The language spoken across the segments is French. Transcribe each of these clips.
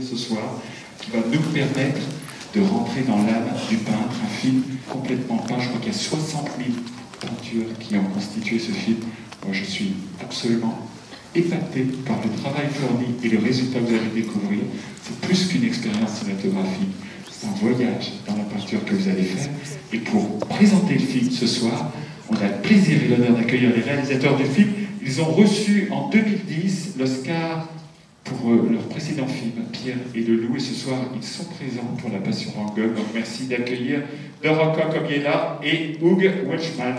ce soir, qui va nous permettre de rentrer dans l'âme du peintre, un film complètement peint. Je crois qu'il y a 60 000 peintures qui ont constitué ce film. Moi, je suis absolument épaté par le travail fourni et le résultat que vous allez découvrir. C'est plus qu'une expérience cinématographique, c'est un voyage dans la peinture que vous allez faire. Et pour présenter le film ce soir, on a le plaisir et l'honneur d'accueillir les réalisateurs du film. Ils ont reçu en 2010 l'Oscar pour leur précédent film, Pierre et le Loup, et ce soir, ils sont présents pour La Passion Van Gogh. Donc merci d'accueillir Doroka Kobiela et Hugh Welshman.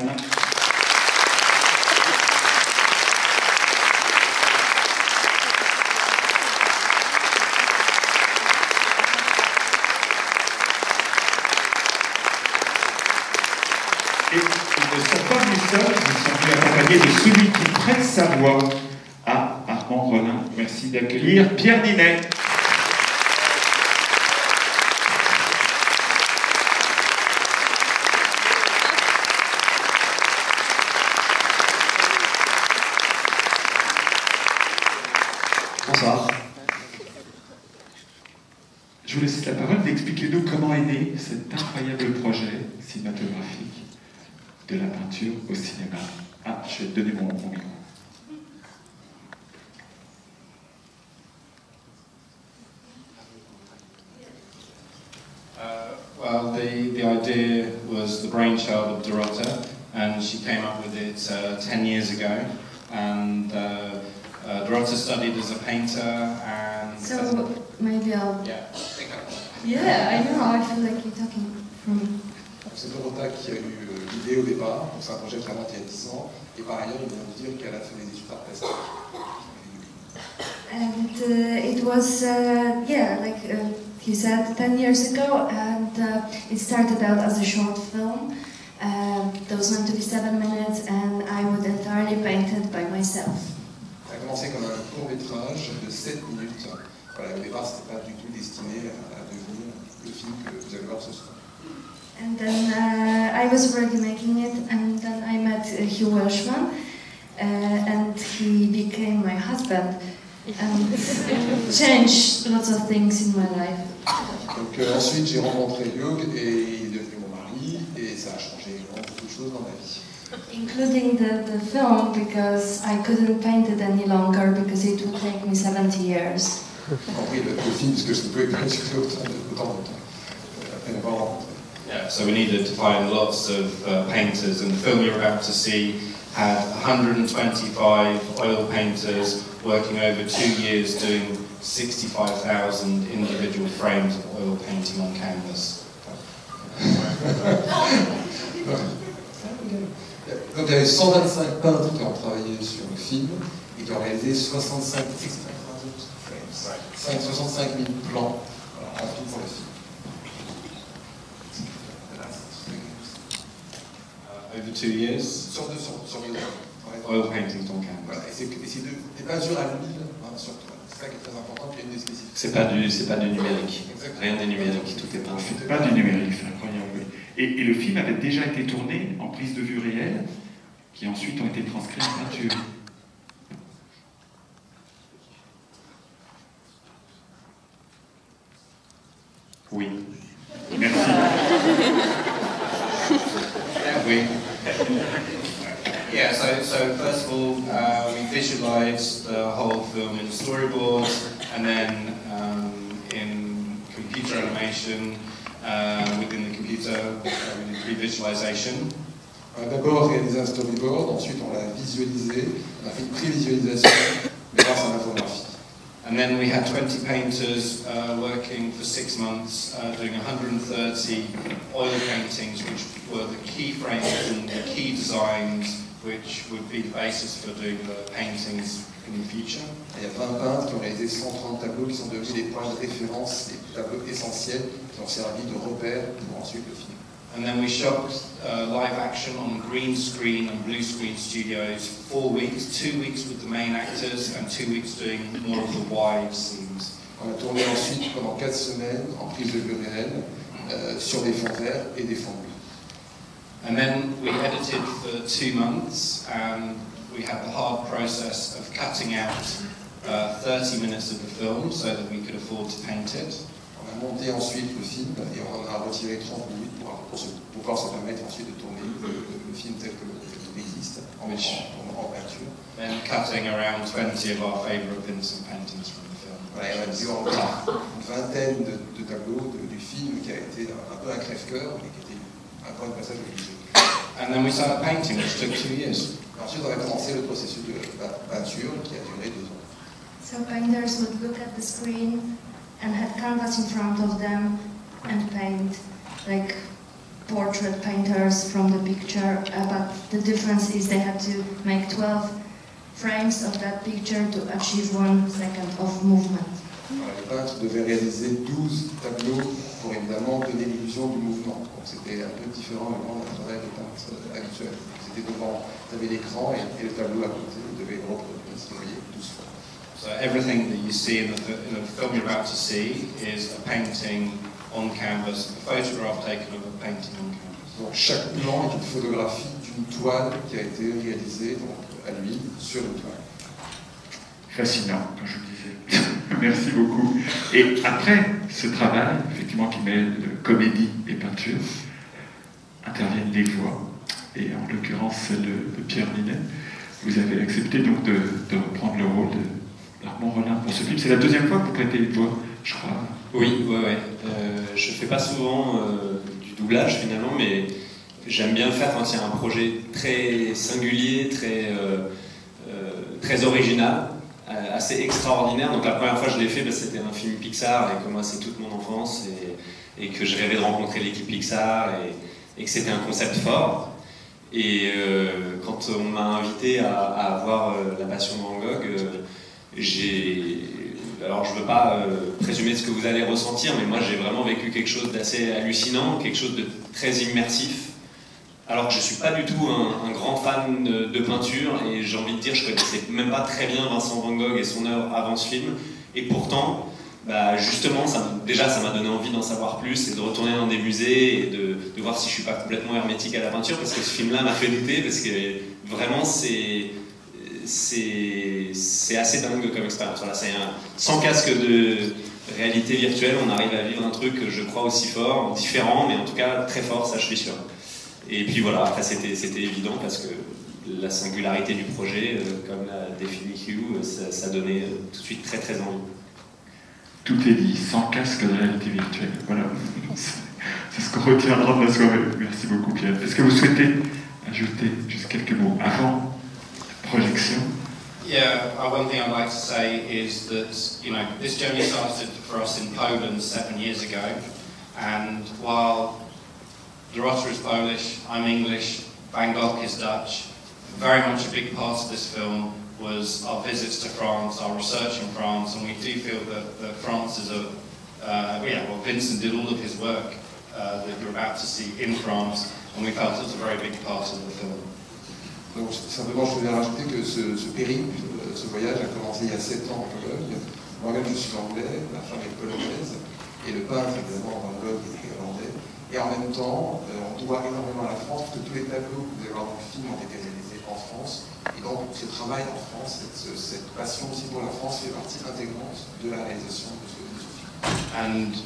Et ils ne sont pas venus seuls, ils sont venus accompagnés de celui qui prête sa voix à Armand Rollin. Merci d'accueillir Pierre Ninet. Bonsoir. Je vous laisse la parole d'expliquer-nous comment est né cet incroyable projet cinématographique de la peinture au cinéma. Ah, je vais te donner mon micro. Well, the idea was the brainchild of Dorota, and she came up with it 10 years ago. And Dorota studied as a painter, and so maybe I'll. Yeah. Yeah, I know. I feel like you're talking from me. C'est Dorota qui a eu l'idée au départ, donc c'est un projet qui a monté il y a 10 ans, et par ailleurs il vient de dire qu'elle a fait des études d'art plastique. And it was, like he said, 10 years ago, and it started out as a short film. Those went to be 7 minutes, and I would entirely paint it by myself. Ça a commencé comme un court-métrage de 7 minutes. Voilà, au départ, c'était pas du tout destiné à devenir le film que vous allez voir ce soir. And then I was already making it, and then I met Hugh Welshman, and he became my husband, and changed lots of things in my life. Donc ensuite, j'ai rencontré Hugh et il est devenu mon mari, et ça a changé beaucoup de choses dans ma vie. Including the film, because I couldn't paint it any longer, because it would take me 70 years. Y compris le film, parce que je ne pouvais pas discuter autant de temps après l'avoir rencontré. Yeah, so we needed to find lots of painters, and the film you're about to see had 125 oil painters working over 2 years doing 65,000 individual frames of oil painting on canvas. Donc il y avait 125 peintres qui ont travaillé sur le film et qui ont réalisé 65 000 plans en tout pour le film. Over 2 years, Sur 2 ans. oil paintings on canvas. Voilà, et c'est des peintures à l'huile sur toile. C'est ça qui est très important, puis il y a une des spécificités. C'est pas du numérique. Rien n'est numérique, tout est peint. C'est pas du numérique, c'est incroyable. Et le film avait déjà été tourné en prise de vue réelle, qui ensuite ont été transcrits en peinture. Oui. Merci. We, yeah, so first of all, we visualized the whole film in storyboards, and then in computer animation, within the computer, we did pre-visualization. On a d'abord réalisé un storyboard, ensuite on l'a visualisé, on a fait une pré-visualisation grâce à l'infographie. And then we had 20 painters working for 6 months, doing 130 oil paintings, which were the key frames and the key designs, which would be the basis for doing the paintings in the future. Il y a 20 peintres qui ont réalisé 130 tableaux qui sont devenus des points de référence, des tableaux essentiels qui ont servi de repères pour ensuite le film. And then we shot live action on green screen and blue screen studios for 4 weeks, 2 weeks with the main actors and 2 weeks doing more of the wide scenes. On a tourné ensuite pendant 4 semaines en prise de vue réelle sur des fonds verts et des fonds bleus. And then we edited for 2 months, and we had the hard process of cutting out 30 minutes of the film so that we could afford to paint it. On a monté ensuite le film et on en a retiré 30 minutes pour pouvoir se permettre ensuite de tourner le film tel qu'il existe en peinture. Then cutting around 20 of our favourite Vincent paintings from the film. Voilà, on a dû encore une vingtaine de tableaux du film qui a été un peu un crève-cœur, mais qui était encore un passage obligé. And then we started painting, which took 2 years. Ensuite, on a commencé le processus de peinture qui a duré 2 ans. So painters would look at the screen and had canvas in front of them and paint, like portrait painters from the picture, but the difference is they had to make 12 frames of that picture to achieve 1 second of movement. Voilà, les peintres devaient réaliser 12 tableaux pour évidemment donner l'illusion du mouvement. Donc c'était un peu différent d'un travail de peintre habituel. C'était devant, vous avez l'écran et le tableau à côté, vous devez le reproduire, si vous voyez, 12 fois. So everything that you see in the film you're about to see is a painting on canvas, a photograph taken of a painting on canvas. Donc chaque plan est une photographie d'une toile qui a été réalisée donc, à l'huile sur une toile. Fascinant, comme je le disais. Merci beaucoup. Et après ce travail, effectivement, qui mêle comédie et peinture, interviennent les voix. Et en l'occurrence, celle de Pierre Ninet. Vous avez accepté donc de reprendre le rôle d'Armand Rollin pour ce film. C'est la deuxième fois que vous prêtez une voix, je crois. Oui. Je fais pas souvent du doublage finalement, mais j'aime bien le faire quand il y a un projet très singulier, très original, assez extraordinaire. Donc la première fois que je l'ai fait, c'était un film Pixar, et que moi c'est toute mon enfance, et que je rêvais de rencontrer l'équipe Pixar, et que c'était un concept fort. Et quand on m'a invité à voir La Passion de Van Gogh, alors je ne veux pas présumer ce que vous allez ressentir, mais moi j'ai vraiment vécu quelque chose d'assez hallucinant, quelque chose de très immersif. Alors que je ne suis pas du tout un grand fan de peinture, et j'ai envie de dire, je ne connaissais même pas très bien Vincent Van Gogh et son œuvre avant ce film, et pourtant, justement, ça m'a donné envie d'en savoir plus, et de retourner dans des musées, et de voir si je ne suis pas complètement hermétique à la peinture, parce que ce film-là m'a fait douter, parce que vraiment c'est assez dingue comme expérience. Voilà, sans casque de réalité virtuelle, on arrive à vivre un truc, je crois, aussi fort, différent, mais en tout cas très fort, ça je suis sûr. Et puis voilà, après c'était évident parce que la singularité du projet, comme l'a défini Hugh, ça donnait tout de suite très très envie. Tout est dit, sans casque de réalité virtuelle. Voilà, c'est ce qu'on retiendra de la soirée. Merci beaucoup Pierre. Est-ce que vous souhaitez ajouter juste quelques mots avant la projection? Yeah, one thing I'd like to say is that, this journey started for us in Poland 7 years ago, and while Dorota is Polish, I'm English, Van Gogh is Dutch, very much a big part of this film was our visits to France, our research in France, and we do feel that France is Vincent did all of his work that you're about to see in France, and we felt it was a very big part of the film. Donc simplement, je voulais rajouter que ce périple, ce voyage a commencé il y a 7 ans en Pologne. Moi-même, je suis anglais, ma femme est polonaise, et le peintre, évidemment, Van Gogh, est irlandais. Et en même temps, on doit énormément à la France, parce que tous les tableaux que vous allez voir dans le film ont été réalisés en France. Et donc, ce travail en France, cette passion aussi pour la France fait partie intégrante de la réalisation de ce film. And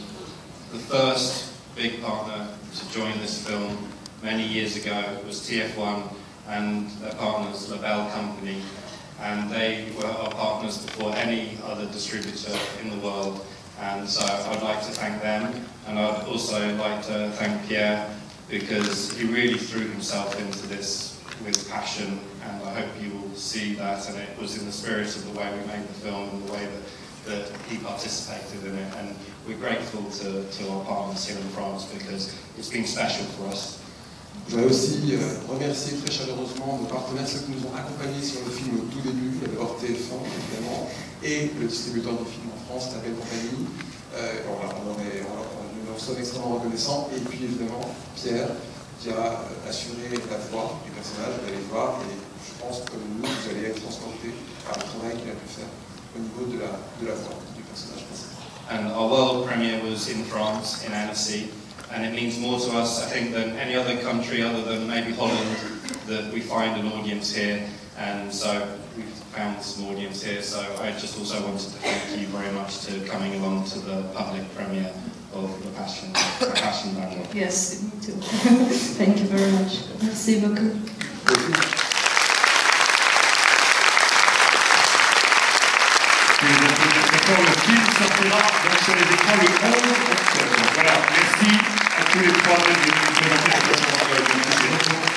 the first big partner to join this film many years ago was TF1 and their partners, La Belle Company. And they were our partners before any other distributor in the world. And so I'd like to thank them, and I'd also like to thank Pierre, because he really threw himself into this with passion, and I hope you will see that, and it was in the spirit of the way we made the film and the way that he participated in it, and we're grateful to our partners here in France, because it's been special for us. Je voudrais aussi remercier très chaleureusement nos partenaires, ceux qui nous ont accompagnés sur le film au tout début, d'abord TF1 évidemment, et le distributeur du film en France, La Belle Compagnie. Nous leur sommes extrêmement reconnaissants. Et puis évidemment Pierre, qui a assuré la voix du personnage, vous allez voir, et je pense que comme nous, vous allez être transportés par le travail qu'il a pu faire au niveau de la voix du personnage principal. And our world premiere was in France, in Annecy. And it means more to us, I think, than any other country other than maybe Holland, that we find an audience here. And so we've found some audience here. So I just also wanted to thank you very much to coming along to the public premiere of The Passion Band. Yes, me too. Thank you very much. Merci beaucoup. Le film sortira donc sur les écrans le 11 octobre. Voilà, merci à tous les trois d'être venus nous présenter cette